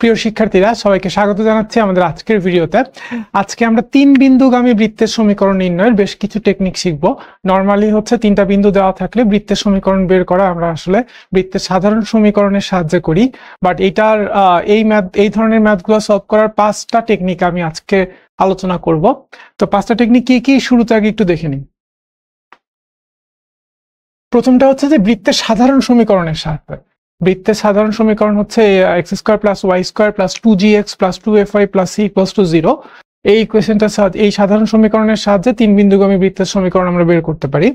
প্রিয় শিক্ষার্থীরা, সবাইকে স্বাগত জানাচ্ছি আমাদের আজকের ভিডিওতে। আজকে আমরা 3 বিন্দুগামী বৃত্তের সমীকরণ নির্ণয়ের বেশ কিছু টেকনিক শিখব। নরমালি হচ্ছে 3টা বিন্দু দেওয়া থাকলে বৃত্তের সমীকরণ বের করা আমরা আসলে বৃত্তের সাধারণ সমীকরণের সাহায্যে করি, বাট এটার এই ধরনের ম্যাথগুলো সলভ করার 5টা টেকনিক আমি আজকে আলোচনা করব। তো 5টা টেকনিক কি কি শুরুতে আগে একটু দেখে নিই। প্রথমটা হচ্ছে যে বৃত্তের সাধারণ সমীকরণের সাহায্যে। বৃত্তের সাধারণ সমীকরণ হচ্ছে x square plus y square plus 2gx plus 2fy plus c equals to 0। এই ইকুয়েশনটার সাহায্যে, এই সাধারণ সমীকরণের সাহায্যে 3 বিন্দুগামী বৃত্তের সমীকরণ আমরা বের করতে পারি।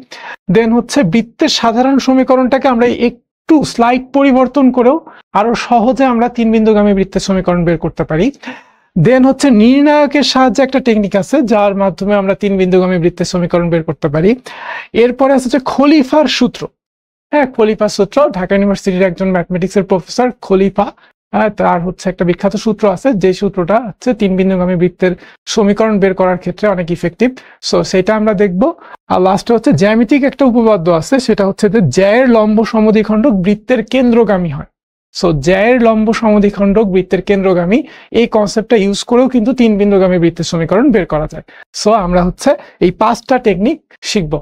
দেন হচ্ছে বৃত্তের সাধারণ সমীকরণটাকে আমরা একটু স্লাইড পরিবর্তন করেও আরো সহজে আমরা 3 বিন্দুগামী বৃত্তের সমীকরণ বের করতে পারি। দেন হচ্ছে নির্ণায়কের সাহায্যে একটা টেকনিক আছে যার মাধ্যমে আমরা 3 বিন্দুগামী বৃত্তের সমীকরণ বের করতে পারি। এরপরে আছে যে খলিফার সূত্র। হ্যাঁ, খলিফার সূত্র, ঢাকা ইউনিভার্সিটির একজন ম্যাথমেটিক্সের প্রফেসর খলিফা, তার হচ্ছে একটা বিখ্যাত সূত্র আছে, যে সূত্রটা হচ্ছে 3 বিন্দুগামী বৃত্তের সমীকরণ বের করার ক্ষেত্রে অনেক ইফেক্টিভ। সো সেটা আমরা দেখবো। আর লাস্টে হচ্ছে জ্যামিতিক একটা উপপাদ্য আছে, সেটা হচ্ছে যে জ্যায়ের লম্ব সমদ্বিখণ্ডক বৃত্তের কেন্দ্রগামী হয়। সো জ্যায়ের লম্ব সমদ্বিখণ্ডক বৃত্তের কেন্দ্রগামী, এই কনসেপ্টটা ইউজ করেও কিন্তু 3 বিন্দুগামী বৃত্তের সমীকরণ বের করা যায়। সো আমরা হচ্ছে এই 5টা টেকনিক শিখবো।